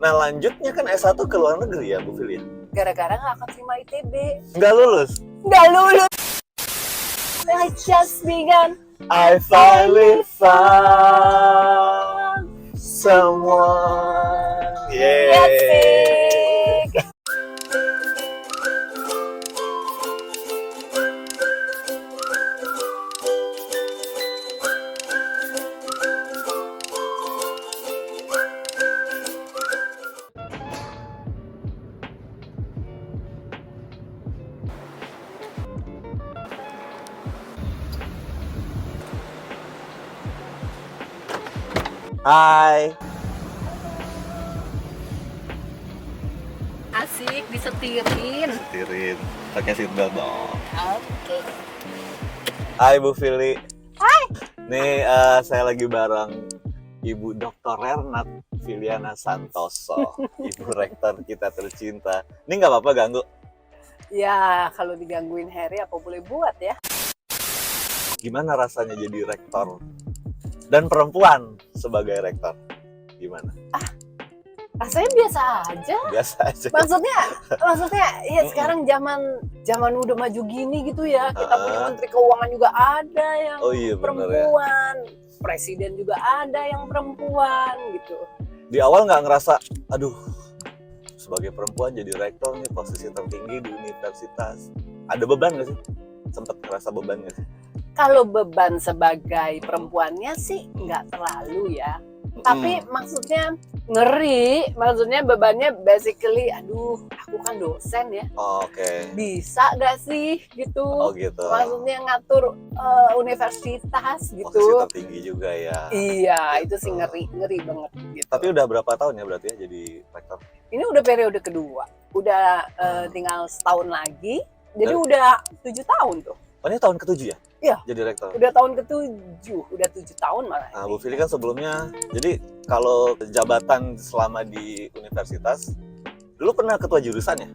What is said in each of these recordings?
Nah lanjutnya kan S1 ke luar negeri ya Bu Fili ya? Gara-gara nggak keterima ITB. Nggak lulus? Nggak lulus. I just began. I finally found someone. Asik. Hai. Asik disetirin. Setirin. Pakai seatbelt dong. Oke. Hai Bu Fili. Hai. Nih saya lagi bareng Ibu Dr. Renat Filiana Santoso, Ibu Rektor kita tercinta. Ini nggak apa-apa ganggu? Ya kalau digangguin Harry apa boleh buat ya. Gimana rasanya jadi rektor dan perempuan sebagai rektor? Gimana? Rasanya biasa aja. Biasa aja. Maksudnya ya sekarang zaman udah maju gini gitu ya. Kita punya menteri keuangan juga ada yang Bener ya. perempuan. Presiden juga ada yang perempuan gitu. Di awal nggak ngerasa, aduh, sebagai perempuan jadi rektor nih posisi tertinggi di universitas. Ada beban nggak sih? Sempet ngerasa beban nggak sih? Kalau beban sebagai perempuannya sih nggak terlalu ya. Tapi maksudnya ngeri, maksudnya bebannya basically, aduh, aku kan dosen ya. Oke. Bisa gak sih gitu? Oh gitu. Maksudnya ngatur universitas gitu. Posisi tertinggi juga ya. Iya, itu Gitu. sih ngeri banget gitu. Tapi udah berapa tahun ya berarti ya jadi rektor? Ini udah periode kedua. Udah tinggal setahun lagi. Jadi udah 7 tahun tuh. Oh ini tahun ke-7 ya? Iya. Jadi rektor? Udah tahun ke-7. Udah 7 tahun malah. Nah Bu Fili kan sebelumnya, jadi kalau jabatan selama di universitas, dulu pernah ketua jurusan ya?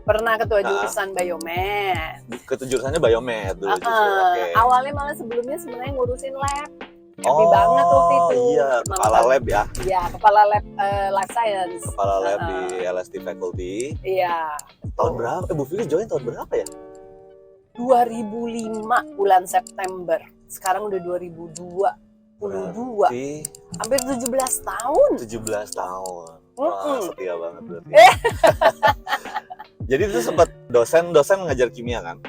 Pernah ketua jurusan Biomed. Ketua jurusannya Biomed dulu justru. Oke. Awalnya malah sebelumnya sebenarnya ngurusin lab. Happy banget waktu itu. Iya, kepala lab ya? Iya, kepala lab life science. Kepala lab di LSD Faculty. Iya. Tahun berapa? Bu Fili join tahun berapa ya? 2005 bulan September. Sekarang udah 2022. Berarti Hampir 17 tahun. 17 tahun. Mm-mm. Wah, setia banget berarti. Jadi itu sempat dosen ngajar kimia kan?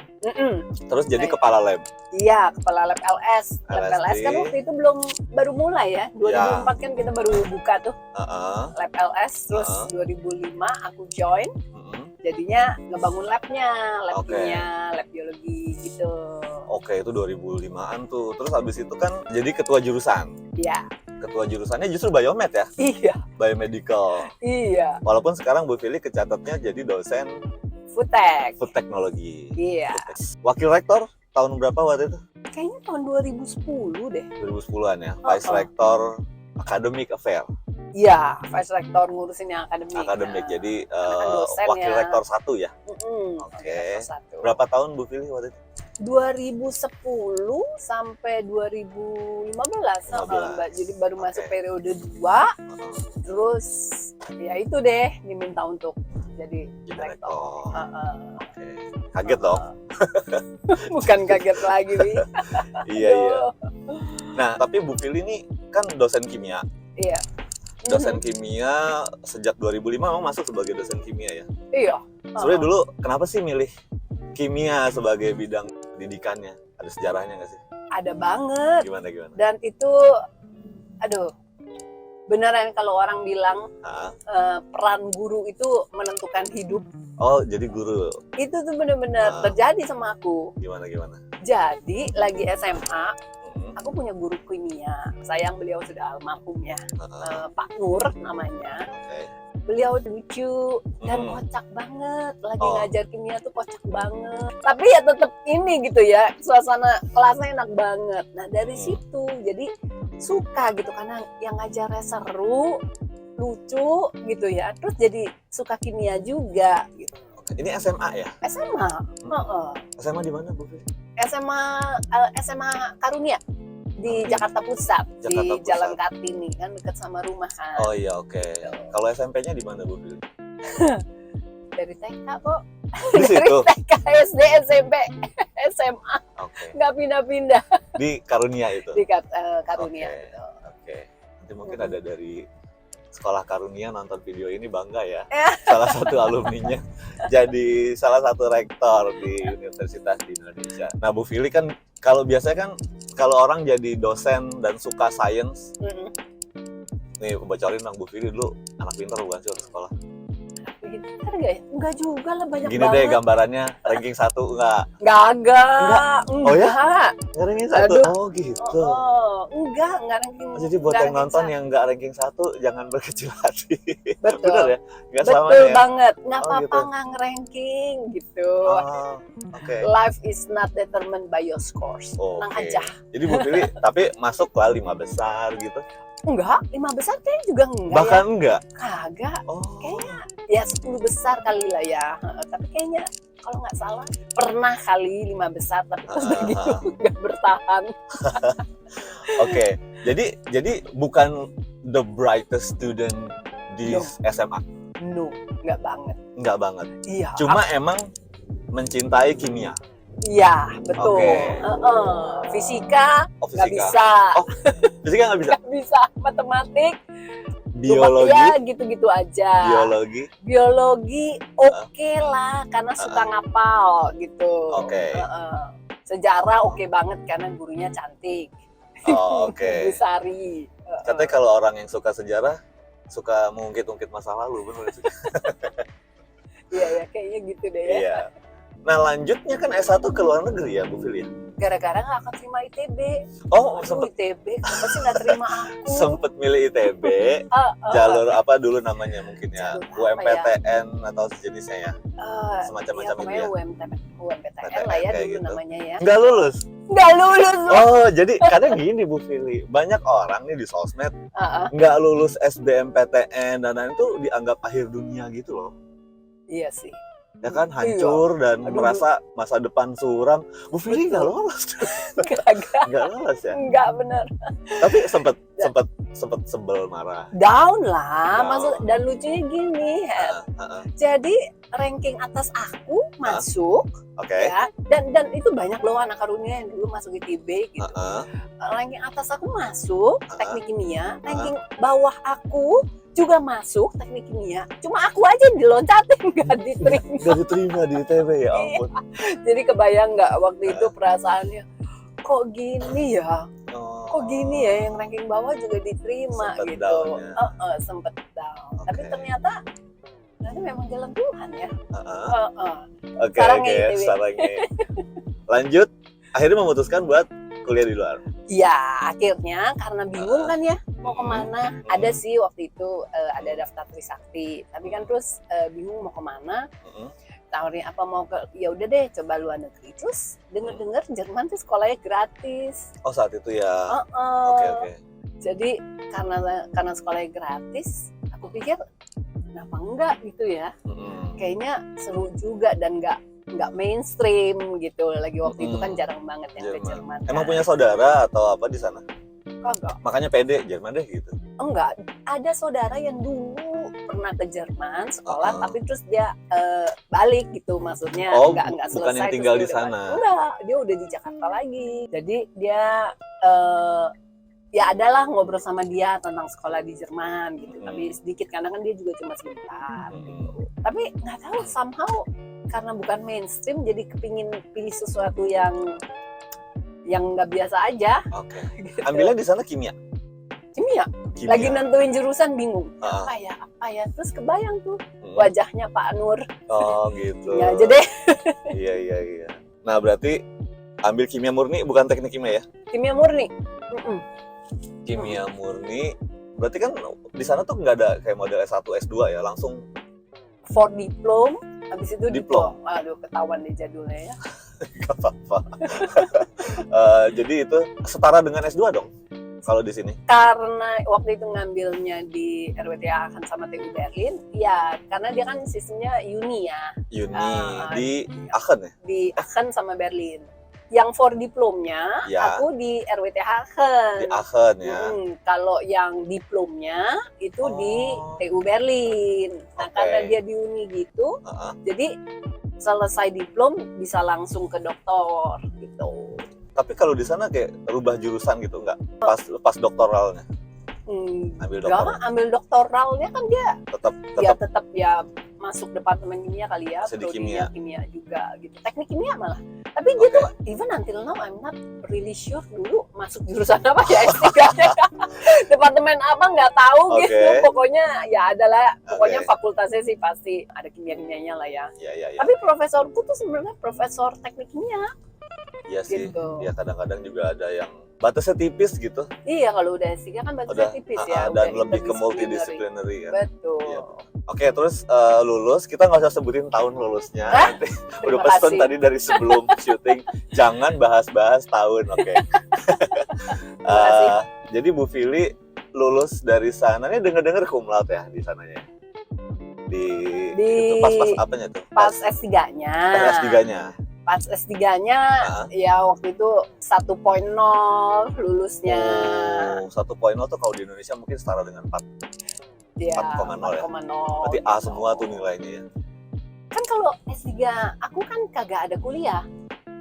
Terus jadi kepala lab. Iya, kepala lab LS. Lab LSD. LS kan waktu itu baru mulai ya. 2004 kan kita baru buka tuh lab LS. Terus 2005 aku join. Jadinya ngebangun labnya, lab biologi gitu. Oke, itu 2005-an tuh. Terus habis itu kan jadi ketua jurusan. Iya. Ketua jurusannya justru Biomed ya? Iya. Biomedical. Iya. Walaupun sekarang Bu Fili kecatatnya jadi dosen Food Tech. food technology. Iya. Wakil rektor tahun berapa waktu itu? Kayaknya tahun 2010 deh. 2010-an ya. Vice Rector Academic Affair. Iya, Vice Rector ngurusin yang akademik. Akademik, jadi dosen wakil ya. rektor 1 ya? Oke. Berapa tahun Bu Fili waktu itu? 2010 sampai 2015. Jadi baru masuk periode 2. Terus ya itu deh diminta untuk jadi rektor. Oke. Kaget dong? Bukan kaget lagi, Bi. Iya. Nah, tapi Bu Fili ini kan dosen kimia. Iya. Dosen kimia sejak 2005 memang masuk sebagai dosen kimia ya? Iya. Sebenarnya dulu kenapa sih milih kimia sebagai bidang pendidikannya? Ada sejarahnya nggak sih? Ada banget. Gimana? Dan itu, aduh, beneran kalau orang bilang peran guru itu menentukan hidup. Oh, jadi guru. Itu tuh bener-bener terjadi sama aku. Gimana? Jadi lagi SMA, aku punya guru kimia. Sayang beliau sudah almarhum ya. Pak Nur namanya. Beliau lucu dan kocak banget. Lagi ngajar kimia tuh kocak banget. Tapi ya tetap ini gitu ya, suasana kelasnya enak banget. Nah dari situ jadi suka gitu karena yang ngajarnya seru, lucu gitu ya. Terus jadi suka kimia juga gitu. Ini SMA ya? SMA. SMA di mana Bu Fili? SMA Karunia Di Jakarta Pusat, Jakarta di Pusat. Jalan Kartini kan dekat sama rumah kan. Oh iya, oke. Kalau SMP-nya di mana, Bu Fili? Dari TK kok. Di Dari situ. TK, SD, SMP, SMA, Oke. nggak pindah-pindah Di Karunia itu. di Karunia. Oke. Gitu. Oke. Nanti mungkin ada dari sekolah Karunia nonton video ini, bangga ya. Ya. Salah satu alumninya jadi salah satu rektor di universitas di Indonesia. Nah, Bu Fili kan kalau biasanya kan kalau orang jadi dosen dan suka sains, Mm-mm. nih aku bocorin Bang, Bu Fili dulu anak pintar bukan sih waktu sekolah? Pintar gak ya? Enggak juga lah, banyak Gini banget. deh gambarannya, ranking 1 enggak? Enggak. Oh ya? Enggak ranking 1? Aduh. Oh gitu. Enggak ranking. Oh, jadi buat enggak yang ranking nonton satu. yang enggak ranking 1 jangan berkecil hati. Betul. Bener ya? Enggak selamanya Betul ya? banget. Nggak Oh, apa-apa gitu. nggak nge-ranking gitu. Oh, oke. Life is not determined by your scores. Tenang Oke. aja. Jadi Bu Fili tapi masuk lah 5 besar gitu. Enggak, 5 besar kayaknya juga enggak Bahkan ya. enggak. Kagak. Oh. Kayaknya ya 10 besar kali lah ya. Tapi kayaknya kalau nggak salah pernah kali 5 besar tapi terus begitu nggak bertahan. Oke. Jadi bukan the brightest student di No. SMA. No, nggak banget. Enggak banget. Iya. Cuma emang mencintai kimia. Iya, betul. Oke. Fisika Oh, nggak fisika. bisa. Oh, fisika nggak bisa. Nggak bisa. Matematik, Biologi, ya gitu-gitu aja. biologi. Biologi oke lah karena suka ngapal gitu. Oke. Sejarah oke banget karena gurunya cantik. Oh, oke. Bu Sari. Katanya kalau orang yang suka sejarah suka mengungkit-ungkit masa lalu, benar sih? Iya ya kayaknya gitu deh ya. Iya. Nah, lanjutnya kan S1 ke luar negeri ya, Bu Fili? Gara-gara nggak akan terima ITB. Oh, Aduh, sempet ITB kenapa sih nggak terima aku? sempet milih ITB, jalur apa dulu namanya mungkin ya, Jalur apa UMPTN atau sejenisnya ya, semacam-macam itu pokoknya ya. UMPTN lah ya kayak dulu gitu. namanya ya. Nggak lulus. Nggak lulus. Oh, jadi kadang gini Bu Fili, banyak orang nih di sosmed nggak lulus SBMPTN dan lain itu dianggap akhir dunia gitu loh. Iya sih. Ya kan, hancur dan Aduh. merasa masa depan suram. Bu Fili nggak lolos. Kagak. Nggak lolos ya. Nggak bener. Tapi sempet sebel marah. Down lah. Down. Maksud dan lucunya gini, jadi ranking atas aku masuk Oke. ya dan itu banyak loh anak karunia yang dulu masuk ITB gitu. Ranking atas aku masuk teknik kimia, ranking bawah aku juga masuk teknik kimia. Cuma aku aja diloncatin nggak diterima. Nggak diterima di ITB, ya ampun. Jadi kebayang nggak waktu itu perasaannya kok gini ya? Oh. Kok gini ya yang ranking bawah juga diterima Sempet gitu. down ya. Sempet down. Oke. Tapi ternyata memang jalan Tuhan ya. Oke, Sarangnya oke, ITB. sarangnya. Lanjut, akhirnya memutuskan buat kuliah di luar. Ya akhirnya karena bingung kan ya mau kemana. Ada sih waktu itu ada daftar Trisakti. Tapi kan terus bingung mau kemana. Tawarin apa mau ke, ya udah deh coba luar negeri. Terus dengar Jerman tuh sekolahnya gratis. Oh, saat itu ya. Oke. Jadi karena sekolahnya gratis, aku pikir kenapa enggak gitu ya. Kayaknya seru juga dan nggak mainstream gitu. Lagi waktu itu kan jarang banget yang ke Jerman. Emang kan. punya saudara atau apa di sana? Kagak. Makanya pede Jerman deh gitu. Enggak, ada saudara yang dulu pernah ke Jerman sekolah, tapi terus dia balik gitu, maksudnya Oh, nggak bukan selesai. yang terus tinggal dia di udah sana. balik. Enggak, dia udah di Jakarta lagi. Jadi dia ya adalah ngobrol sama dia tentang sekolah di Jerman gitu, tapi sedikit karena kan dia juga cuma sebentar. Gitu. Tapi nggak tahu somehow karena bukan mainstream, jadi kepingin pilih sesuatu yang nggak biasa aja. Oke. Gitu. Ambilnya di sana kimia. Kimia. Lagi nentuin jurusan bingung apa ya terus kebayang tuh wajahnya Pak Nur. Oh gitu. Ya aja deh. Iya. Nah berarti ambil kimia murni, bukan teknik kimia ya? Kimia murni. Kimia murni berarti kan di sana tuh nggak ada kayak model S1 S2 ya, langsung For diplom, habis itu Diplom. Aduh ketahuan deh jadulnya ya. nggak apa-apa. Jadi itu setara dengan S2 dong kalau di sini. Karena waktu itu ngambilnya di RWTH Aachen sama TU Berlin, ya karena dia kan sistemnya uni ya. Uni di Aachen ya? Di Aachen sama Berlin. Yang for diplomnya, Ya. aku di RWT Aachen. Di Aachen ya. Kalau yang diplomnya itu di Oh. TU Berlin. Nah, Oke. karena dia di uni gitu, jadi selesai diplom bisa langsung ke doktor gitu. Tapi kalau di sana kayak rubah jurusan gitu nggak? Pas doktoralnya, ambil doktoral. Ambil doktoralnya kan dia Tetap ya masuk departemen kimia kali ya, masih di prodinya kimia. kimia juga gitu. Teknik kimia malah. Tapi dia tuh even until now I'm not really sure dulu masuk jurusan apa ya S3. Departemen apa nggak tahu gitu. Pokoknya ya adalah pokoknya fakultasnya sih pasti ada kimia-kimianya lah ya. Iya. Tapi profesorku tuh sebenarnya profesor teknik kimia. Iya sih. Gitu. Ya kadang-kadang juga ada yang batasnya tipis gitu. Iya, kalau udah S3 kan batasnya tipis ya. Dan lebih ke multidisciplinary kan. Betul. Iya. Oke, terus lulus, kita nggak usah sebutin tahun lulusnya. Nanti udah Terima pesen kasih. tadi dari sebelum syuting, jangan bahas-bahas tahun, oke? kasih. Jadi Bu Fili lulus dari sana, ini denger-denger cum laude ya di sananya? Itu pas apanya tuh? Pas S3-nya. Pas S3-nya. Pas S3-nya ya waktu itu 1.0 lulusnya. Oh, 1.0 tuh kalau di Indonesia mungkin setara dengan 4,0 ya. 4,0 Berarti A semua tuh nilainya ya. Kan kalau S3 aku kan kagak ada kuliah.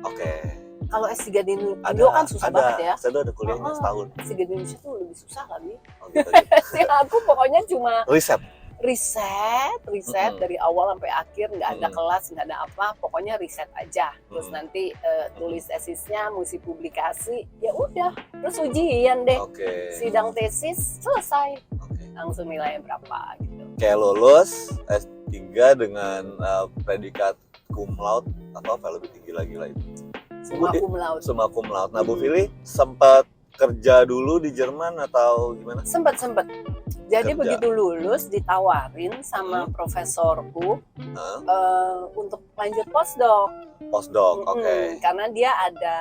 Oke. Kalau S3 di Indo kan susah banget ya. Saya ada kuliahnya setahun. S3 di Indonesia tuh lebih susah kali. Oh, gitu. Aku pokoknya cuma riset dari awal sampai akhir, nggak ada kelas, nggak ada apa, pokoknya riset aja. Terus nanti tulis tesisnya, mesti publikasi, ya udah. Terus ujian deh, sidang tesis selesai, langsung nilainya berapa gitu. Kayak lulus S3 dengan predikat cum laude atau apa lebih tinggi lagi lah itu. Summa cum laude. Nah Bu Fili sempat kerja dulu di Jerman atau gimana? Sempet. Jadi begitu lulus ditawarin sama profesorku untuk lanjut postdoc. Oke. Karena dia ada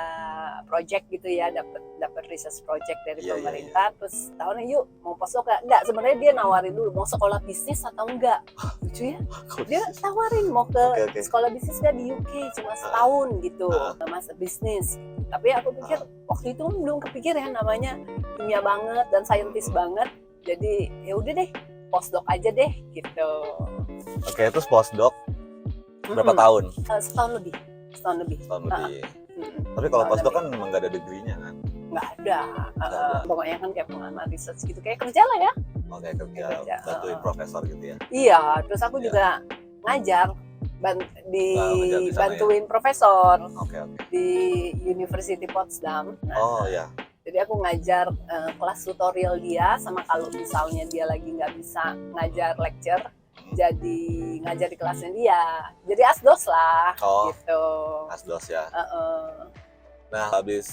project gitu ya, dapat research project dari pemerintah. Terus tahunnya yuk mau postdoc enggak? Sebenarnya dia nawarin dulu mau sekolah bisnis atau enggak. Lucu ya? Dia tawarin mau ke sekolah bisnis enggak di UK cuma setahun gitu, master bisnis. Tapi aku pikir waktu itu belum kepikir ya namanya kimia banget dan saintis banget. Jadi ya udah deh, postdoc aja deh gitu. Oke, terus postdoc berapa tahun? Setahun lebih. Tapi kalau postdoc kan memang nggak ada degree-nya kan? Nggak ada. Pokoknya kan kayak pengamat research gitu, kayak kerja lah ya. Oke, kerja bantuin profesor gitu ya? Iya, terus aku juga ngajar. Bantuin profesor di University Potsdam. Jadi aku ngajar kelas tutorial dia, sama kalau misalnya dia lagi nggak bisa ngajar lecture, jadi ngajar di kelasnya dia. Jadi asdos lah, gitu. Asdos ya. Nah, habis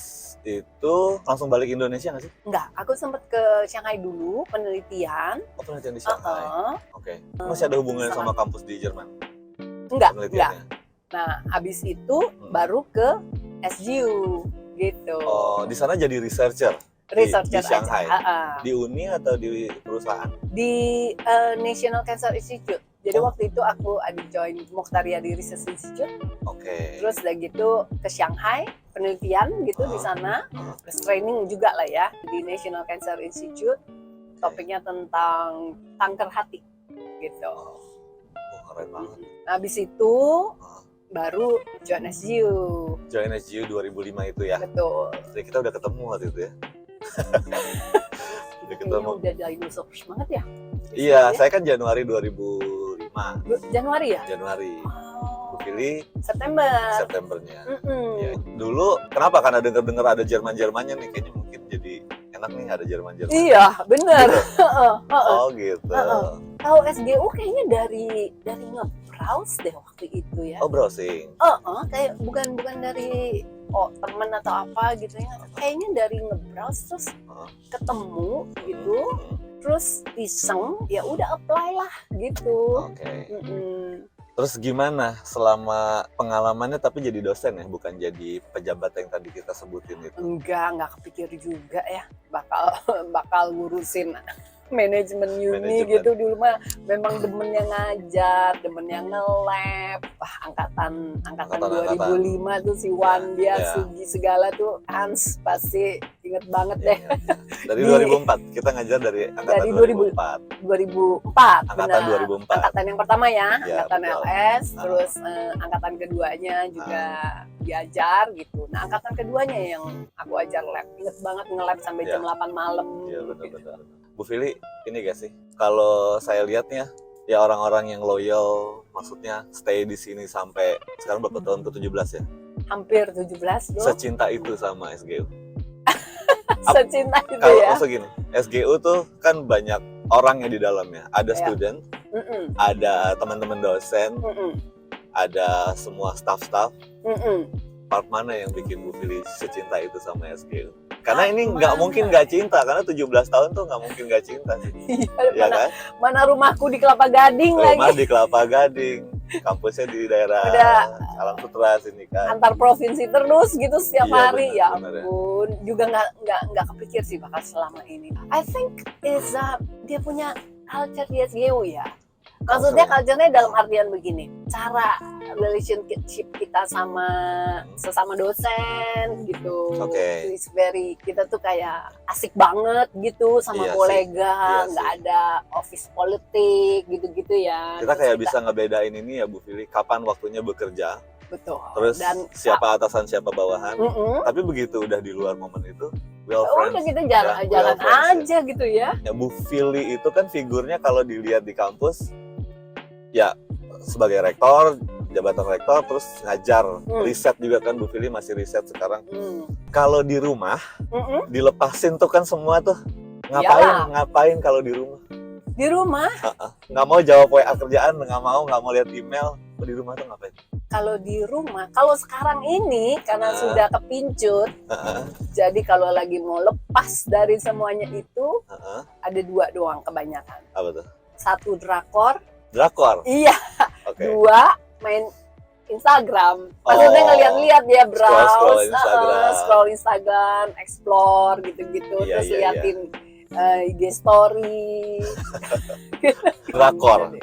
itu langsung balik Indonesia nggak sih? Enggak, aku sempat ke Shanghai dulu penelitian. Penelitian di Shanghai. Oke. Masih ada hubungannya sama kampus di Jerman? Enggak. Nah, habis itu baru ke SGU gitu. Oh, di sana jadi researcher di Shanghai. Di uni atau di perusahaan? Di National Cancer Institute. Jadi waktu itu aku ada join Mokhtariadi Research Institute. Terus udah gitu ke Shanghai penelitian gitu di sana. Terus training juga lah ya di National Cancer Institute. Topiknya tentang kanker hati gitu. Keren banget. Nah, habis itu baru join SGU. Join SGU 2005 itu ya? Betul. Jadi kita udah ketemu waktu itu ya? Udah dinosaurus banget ya? Iya, saya kan Januari 2005. Januari ya? Januari. Bu Fili Septembernya. Ya. Dulu kenapa? Karena dengar ada Jerman-Jermannya nih, kayaknya mungkin jadi enak nih ada Jerman-Jerman. Iya, benar. Gitu. Oh gitu. Tahu SGU kayaknya dari nge-browse deh waktu itu ya. Oh, browsing. Kayak bukan dari temen atau apa gitu ya. Kayaknya dari nge-browse terus ketemu gitu. Terus iseng, ya udah apply lah gitu. Terus gimana selama pengalamannya tapi jadi dosen ya, bukan jadi pejabat yang tadi kita sebutin itu? Enggak kepikir juga ya bakal ngurusin manajemen uni gitu dulu mah memang demennya ngajar, demennya nge-lab. Wah, angkatan 2005 tuh si Wandia, Sugi segala tuh Hans pasti inget banget deh. Dari 2004 kita ngajar dari angkatan 2004. Angkatan 2004. Angkatan yang pertama ya angkatan betul. LS, terus angkatan keduanya juga diajar gitu. Nah, angkatan keduanya yang aku ajar lab. Inget banget nge-lab sampai jam 8 malam. Iya, betul. Bu Fili, ini gak sih? Kalau saya lihatnya, ya orang-orang yang loyal, maksudnya stay di sini sampai sekarang berapa tahun ke 17 ya? Hampir 17 loh. Secinta itu sama SGU. Secinta itu kalau ya. Kalau gini, SGU tuh kan banyak orang yang di dalamnya. Ada student, ada teman-teman dosen, ada semua staff-staff. Part mana yang bikin Bu Fili secinta itu sama SGU? Karena ini nggak mungkin nggak cinta, karena 17 tahun tuh nggak mungkin nggak cinta sih. Ya kan? Mana rumahku di Kelapa Gading lagi. Rumah di Kelapa Gading, kampusnya di daerah Alam Sutra sini kan. Antar provinsi terus gitu setiap hari. Bener, ya ampun, juga nggak kepikir sih bakal selama ini. I think is dia punya culture di SGU ya. Maksudnya culture-nya dalam artian begini, cara relationship kita sama sesama dosen gitu. It's very, kita tuh kayak asik banget gitu sama kolega, nggak ada office politik gitu-gitu ya. Kita kayak bisa ngebedain ini ya Bu Fili, kapan waktunya bekerja. Betul. Terus dan siapa atasan siapa bawahan. Tapi begitu udah di luar momen itu, udah kita jalan aja gitu ya. Ya Bu Fili itu kan figurnya kalau dilihat di kampus ya sebagai rektor, jabatan rektor, terus ngajar, riset juga kan Bu Fili masih riset sekarang. Kalau di rumah dilepasin tuh kan semua tuh ngapain kalau di rumah? Di rumah? Nggak mau jawab WA kerjaan, nggak mau lihat email. Di rumah tuh ngapain? Kalau di rumah, kalau sekarang ini karena sudah kepincut, jadi kalau lagi mau lepas dari semuanya itu ada 2 doang kebanyakan. Apa tuh? 1 drakor. Iya. 2 main Instagram. Maksudnya ngeliat-liat ya, browse, scroll Instagram, explore gitu-gitu, terus liatin IG story. Drakor.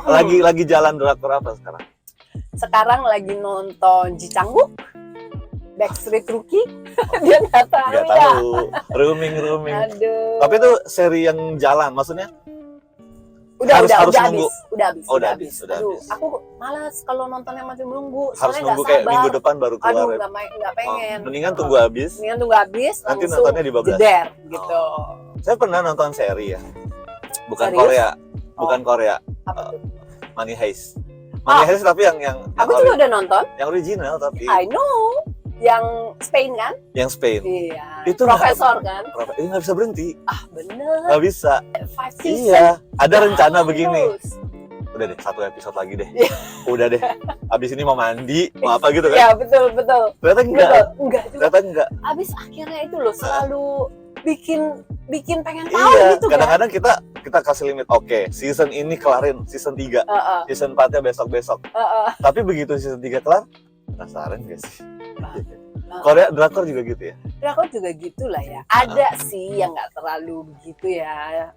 Lagi jalan drakor apa sekarang? Sekarang lagi nonton Ji Chang-wook, Backstreet Rookie. Dia nggak tahu. Rooming. Aduh. Tapi itu seri yang jalan, maksudnya? Udah nunggu. Udah habis. Aduh, aku malas kalau nonton yang masih menunggu. Harus nunggu kayak minggu depan baru keluar. Aduh, nggak pengen. Mendingan tunggu habis. Nanti nontonnya di bablas. Jeder gitu. Saya pernah nonton seri ya. Bukan Korea. Money Heist. Money Heist tapi yang aku juga udah nonton. Yang original tapi. I know. Yang Spain kan? Yang Spain. Iya. Itu profesor kan? Ini nggak bisa berhenti. Bener. Nggak bisa. 5 season. Iya. Ada rencana begini. Udah deh, 1 episode lagi deh. Udah deh. Abis ini mau mandi, mau apa gitu kan? Iya, betul. Ternyata enggak. Enggak juga. Ternyata enggak. Abis akhirnya itu loh selalu bikin pengen tahu gitu kan. Kadang-kadang kita kasih limit. Oke, season ini kelarin, season 3. Season 4-nya besok-besok. Tapi begitu season 3 kelar, penasaran gak sih? Korea drakor juga gitu ya? Drakor juga gitulah ya. Ada sih yang nggak terlalu begitu ya.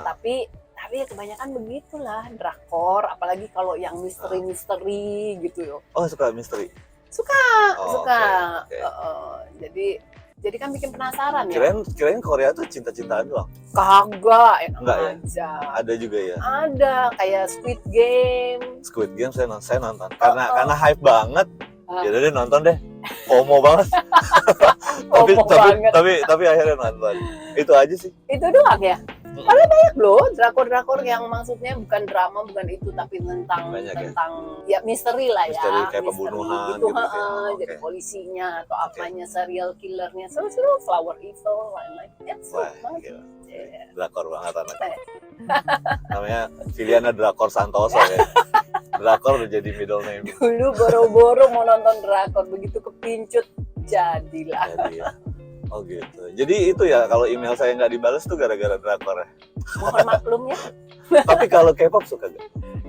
Tapi ya kebanyakan begitulah drakor. Apalagi kalau yang misteri gitu yo. Oh, suka misteri? Suka. Okay. Jadi kan bikin penasaran ya. Kirain Korea tuh cinta-cintaan doang. Kagak, enggak ya? Aja. Ada juga ya? Ada, kayak Squid Game. Squid Game saya nonton. Karena hype banget. Ya udah deh nonton deh. FOMO banget. tapi akhirnya nonton. Itu aja sih. Itu doang ya? Paling banyak loh drakor-drakor yang maksudnya bukan drama, bukan itu, tapi tentang ya misteri lah ya. Misteri kayak pembunuhan gitu. Jadi polisinya atau apanya, serial killernya, seru-seru, Flower Evil, lain-lain. Wah, gila. Drakor banget anaknya. Namanya Filiana Drakor Santoso ya. Drakor udah jadi middle name. Dulu boro-boro mau nonton drakor, begitu kepincut jadilah. Oh gitu. Jadi itu ya kalau email saya nggak dibalas tuh gara-gara drakor ya. Mohon maklum ya. Tapi kalau K-pop suka gak?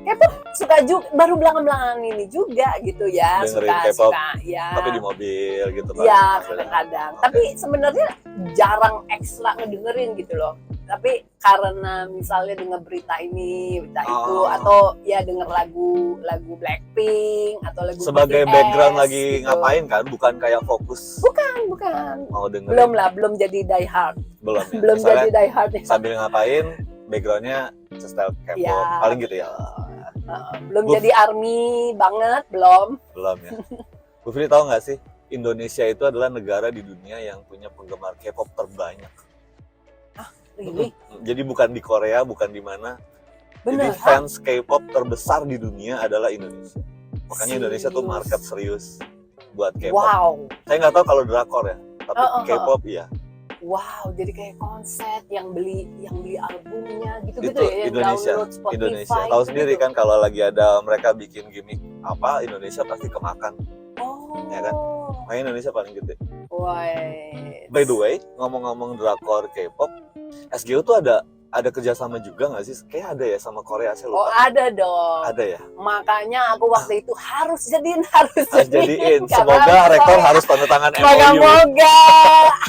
K-pop suka juga, baru belakangan ini juga gitu ya. Dengerin K-pop, ya. tapi di mobil gitu kan. Ya kadang-kadang. Tapi sebenarnya jarang ekstra ngedengerin gitu loh. tapi karena misalnya dengar berita ini, berita itu, atau ya dengar lagu Blackpink atau lagu sebagai BTS, background lagi gitu. Ngapain kan, bukan kayak fokus. Bukan. Mau dengerin. Belum jadi die hard. Belum ya. Belum jadi die hard. Sambil ngapain, backgroundnya setel K-pop, Ya, paling gitu ya. Belum jadi ARMY banget, belum Ya. Bu Fili tahu nggak sih, Indonesia itu adalah negara di dunia yang punya penggemar K-pop terbanyak. really? Jadi bukan di Korea, bukan di mana. Bener, Jadi fans K-pop terbesar di dunia adalah Indonesia. Makanya Indonesia tuh market serius buat K-pop. Wow. Saya nggak tahu kalau drakor ya, tapi K-pop iya. Wow, jadi kayak konser yang beli albumnya gitu-gitu Itu ya, yang Indonesia, download Spotify. Indonesia. Tahu sendiri kan kalau lagi ada mereka bikin gimmick apa, Indonesia pasti kemakan. Oh. Ya kan? Makanya Indonesia paling gede. Wah. By the way, ngomong-ngomong drakor K-pop, SGU tuh ada kerjasama juga nggak sih? Kayak ada ya sama Korea, saya lupa. Oh, ada dong. Ada ya? Makanya aku waktu itu harus jadiin. Semoga rektor harus tanda tangan MOU. Moga-moga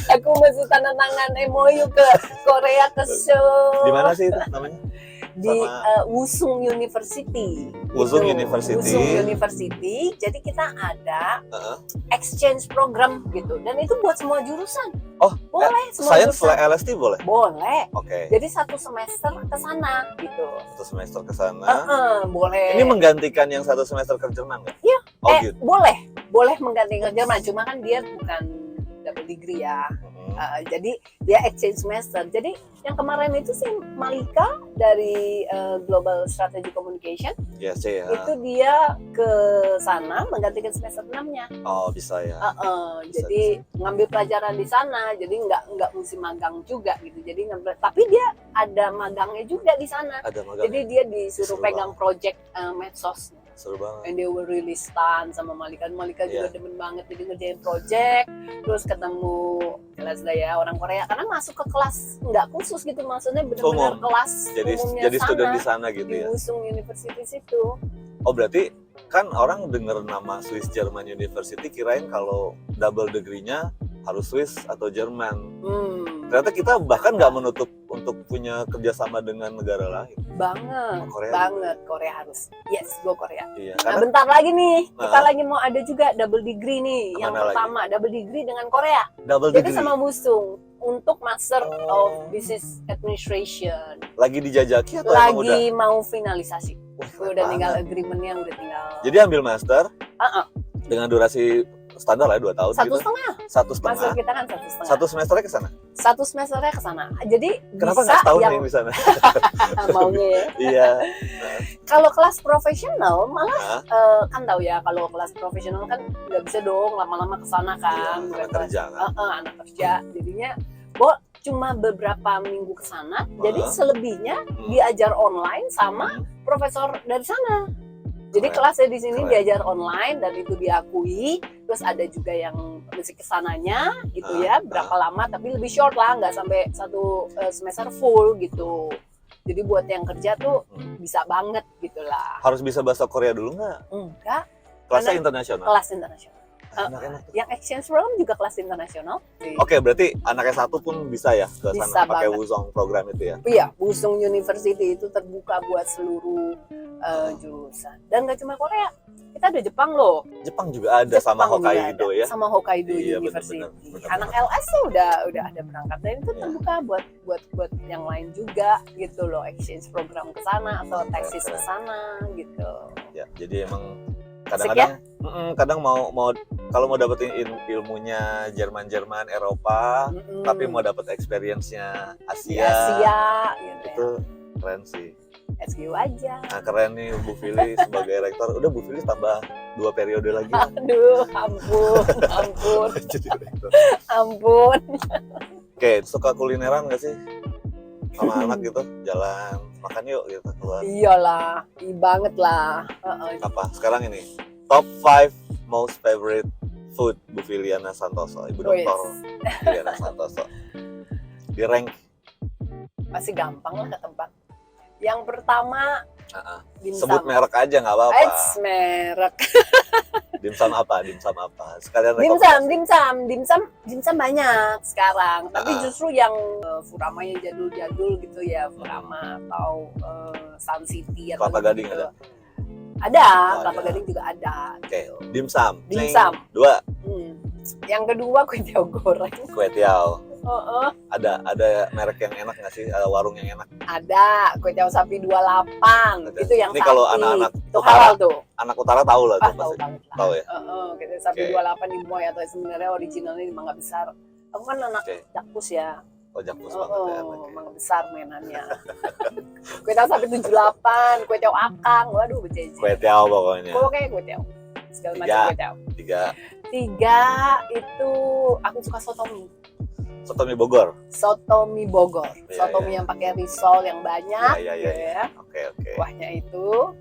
aku masih tanda tangan MOU ke Korea ke Seoul. Di mana sih itu namanya? Di Wusung University. Wusung Gitu. University. Wusung University. Jadi kita ada exchange program gitu, dan itu buat semua jurusan. Oh, boleh semua Science jurusan. LST boleh? Boleh. Oke. Jadi satu semester ke sana gitu. Satu semester ke sana. Boleh. Ini menggantikan yang satu semester ke Jerman nggak? Iya. Oh, gitu. Boleh menggantikan Jerman, cuma kan dia bukan double degree ya. Jadi dia exchange semester. Jadi yang kemarin itu sih Malika dari Global Strategy Communication. Yes, ya. Itu dia ke sana menggantikan semester 6-nya. Oh, bisa ya. Jadi ngambil pelajaran di sana. Jadi nggak mesti magang juga gitu. Jadi tapi dia ada magangnya juga di sana. Ada magang. Jadi dia disuruh pegang project medsos. Seru banget. And they were really stunned sama Malika. Malika juga demen banget jadi ngerjain project. Terus ketemu jelas lah ya orang Korea, karena masuk ke kelas nggak khusus gitu, maksudnya benar-benar kelas umumnya jadi student di sana gitu di ya. Wusung University situ. Oh, berarti kan orang dengar nama Swiss German University kirain kalau double degree-nya harus Swiss atau Jerman. Ternyata kita bahkan nggak menutup untuk punya kerjasama dengan negara lain. Banget. Korea harus. Yes, go Korea. Iya, Nah, bentar lagi nih, kita lagi mau ada juga double degree nih. Yang pertama, double degree dengan Korea. Jadi sama Wusung untuk Master of Business Administration. Lagi dijajaki atau lagi mau finalisasi. Udah tinggal agreement-nya, udah tinggal. Jadi ambil master dengan durasi standar lah 2 tahun. Satu setengah. Master kita kan 1,5. Satu semesternya ke sana. Satu semesternya ke sana. Jadi kenapa bisa nggak setahun yang yang di sana? maunya ya. Iya. Kalau kelas profesional malah kan tahu ya, kalau kelas profesional kan nggak bisa dong lama-lama ke sana kan. Anak kerja kan. Anak kerja. Jadinya cuma beberapa minggu ke sana. Jadi selebihnya diajar online sama profesor dari sana. Jadi kelasnya di sini diajar online dan itu diakui. Terus ada juga yang mesti kesananya gitu ya, berapa lama, tapi lebih short lah, nggak sampai satu semester full gitu. Jadi buat yang kerja tuh bisa banget gitu lah. Harus bisa bahasa Korea dulu nggak? Enggak. Kelasnya internasional? Kelas internasional. Enak. Yang exchange program juga kelas internasional. Oke, berarti anak S1 pun bisa ya ke sana pakai banget. Wusung program itu ya? Iya, Wusung University itu terbuka buat seluruh jurusan. Dan nggak cuma Korea, kita ada Jepang loh. Jepang juga ada sama Hokkaido ya? Sama Hokkaido iya, University. Bener. Anak LS tuh udah ada berangkat, dan itu terbuka buat yang lain juga gitu loh, exchange program ke sana atau tesis ke sana gitu. Ya, jadi emang kadang-kadang mau kalau mau dapetin ilmunya Jerman Eropa, tapi mau dapet experience-nya Asia gitu itu keren sih. SGU aja. Nah, keren nih Bu Fili sebagai rektor. Udah Bu Fili tambah 2 periode lagi. Aduh, ampun. Jadi rektor. Ampun. Oke, suka kulineran nggak sih? Sama anak gitu, jalan makan yuk gitu keluar. Iyalah, banget lah. Apa? Sekarang ini top 5 most favorite food Bu Filiana Santoso, Ibu Dokter Filiana Santoso. Di rank. Masih gampang lah ke tempat. Yang pertama, Sebut merek aja nggak apa-apa. Merek. Dimsum apa? Dimsum apa? Sekalian Dimsum banyak sekarang. Tapi justru yang Furama yang jadul-jadul gitu ya, Furama atau Sun City atau Kelapa Gading gitu. ada? Ada, Oh, Kelapa ada. Gading juga ada. Oke, Gitu. dimsum. Dimsum. Dua, Yang kedua kue tiaw goreng. kue tiaw. Heeh. Ada merek yang enak nggak sih? Ada warung yang enak? Ada kue tiaw sapi 28. Ada. Itu yang Ini sapi. kalau anak-anak itu utara, halal tuh. Anak utara tahu lah tuh Tahu pasti. banget lah. Tahu ya? Kue tiaw sapi Oke. 28 di Moy atau sebenarnya originalnya di Mangga Besar. Aku kan anak Oke. Jakpus ya. Oh, jakpus banget ya. Oke. Mangga Besar mainannya. Kue tiaw sapi 78, kue tiaw akang. Waduh, bejeje. Kue tiaw pokoknya. Pokoknya kue tiaw. Segala Tiga. macam kue tiaw. Tiga, 3 itu aku suka sotomi. soto mie Bogor. Sotomi Bogor. Iya, Sotomi yang pakai risol yang banyak. Iya. gitu ya. Oke. Kuahnya itu.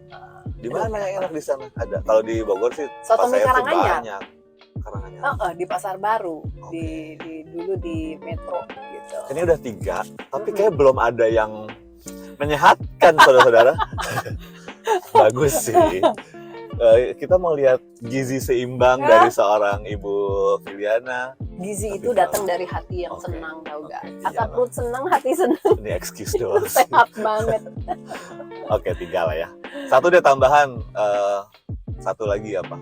Di mana yang enak di sana? Ada. Kalau di Bogor sih Sotomi pas saya tuh Karanganyar. banyak. Karanganyar. Di Pasar Baru. Oke. Dulu di Metro gitu. Ini udah 3, tapi kayak belum ada yang menyehatkan saudara-saudara. Bagus sih. Kita mau lihat gizi seimbang dari seorang Ibu Filiana. Gizi Tapi itu datang dari hati yang Oke. senang, tau gak? Oke, Kata iya, perut senang, hati senang. Ini excuse doang sih. Sehat banget. Oke, 3 lah ya. Satu deh tambahan. Satu lagi apa?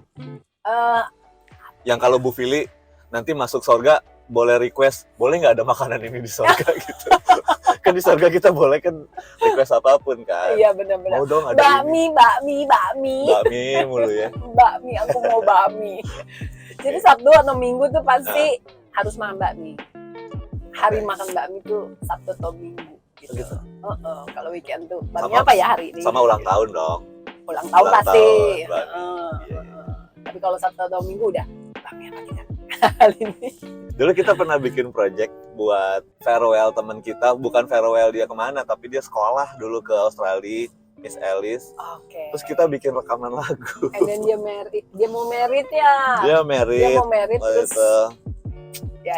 Eh, Yang kalau Bu Fili nanti masuk surga boleh request, boleh nggak ada makanan ini di surga gitu. Kan di surga kita boleh kan request apapun kan. iya benar-benar. Mau dong ada ini. Bakmi mulu ya. Bakmi, aku mau bakmi. Jadi Sabtu atau Minggu tuh pasti harus makan bakmi. Hari Oke. makan bakmi tuh Sabtu atau Minggu gitu. Gitu. Kalau weekend tuh bakmi apa ya hari ini? Sama ulang tahun dong. Ulang tahun ulang pasti. tahun, bakmi. Iya. Tapi kalau Sabtu atau Minggu udah bakmi apa kita? Kali ini. Dulu kita pernah bikin project buat farewell teman kita, bukan farewell dia kemana, tapi dia sekolah dulu ke Australia, Miss Alice. Oke. Terus kita bikin rekaman lagu. And then dia mau merit ya. Dia Dia merit. mau merit waktu terus. itu.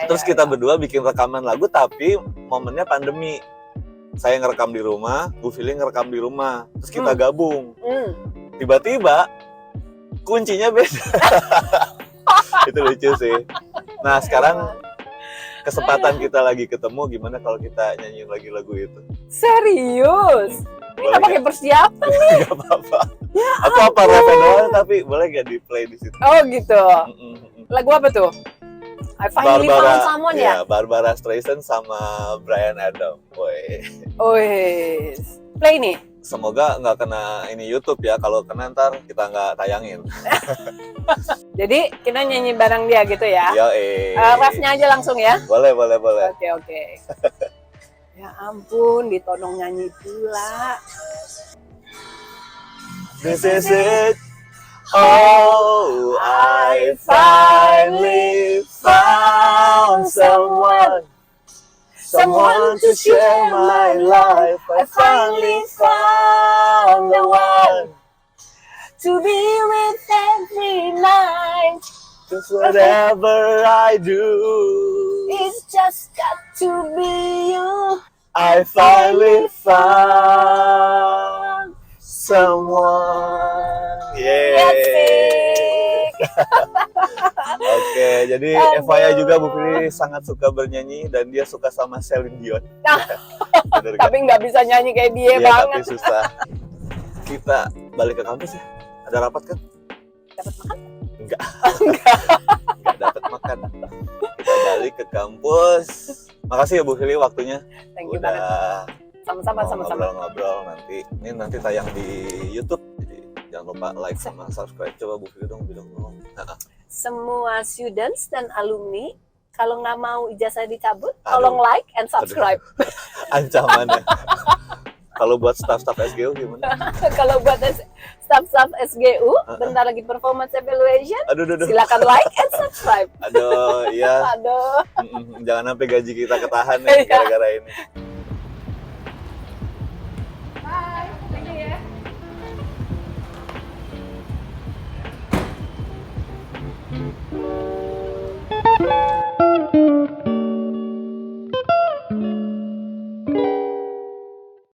Terus kita ya. berdua bikin rekaman lagu, tapi momennya pandemi. Saya ngerekam di rumah, Bu Fili ngerekam di rumah. Terus kita gabung. Tiba-tiba kuncinya beda. Itu lucu sih. Nah sekarang kesempatan kita lagi ketemu, gimana kalau kita nyanyiin lagi lagu itu? Serius? Ini Boleh nggak pakai persiapan. Gak apa-apa. Aku apa rapnya doang, tapi boleh gak di play di situ? Oh gitu. Mm-mm. Lagu apa tuh? I finally found someone ya? Barbara Streisand sama Bryan Adams. Woi. Wes. Play nih. Semoga nggak kena ini YouTube ya. Kalau kena ntar kita nggak tayangin. Jadi kita nyanyi bareng dia gitu ya? Yo, Refnya aja langsung ya? Boleh. Oke. Ya ampun, ditodong nyanyi pula. This is it. Oh, I finally found someone to share my life. I finally found the one To be with every night. Cause whatever I do, It's just got to be you. I finally found someone. Asik. Oke, jadi Aduh. Evaya juga Bu Fili sangat suka bernyanyi dan dia suka sama Celine Dion. Bener gak? Tapi nggak bisa nyanyi kayak dia Iya, banget. tapi susah. Kita balik ke kampus ya. Ada rapat kan? Dapat makan? Enggak dapat makan. Kita balik ke kampus. Makasih ya Bu Fili waktunya. Thank you banget. Udah Sama-sama. ngobrol-ngobrol nanti. Ini nanti tayang di YouTube. Jadi jangan lupa like sama subscribe. Coba Bu Fili dong bilang dong. Semua students dan alumni, kalau nggak mau ijazah dicabut, tolong like and subscribe. Ancamannya. Kalau buat staff-staff SGU gimana? Kalau buat staff-staff SGU, bentar lagi performance evaluation, Aduh. silakan like and subscribe. Aduh, iya. Aduh. Jangan sampai gaji kita ketahan ya gara-gara ini.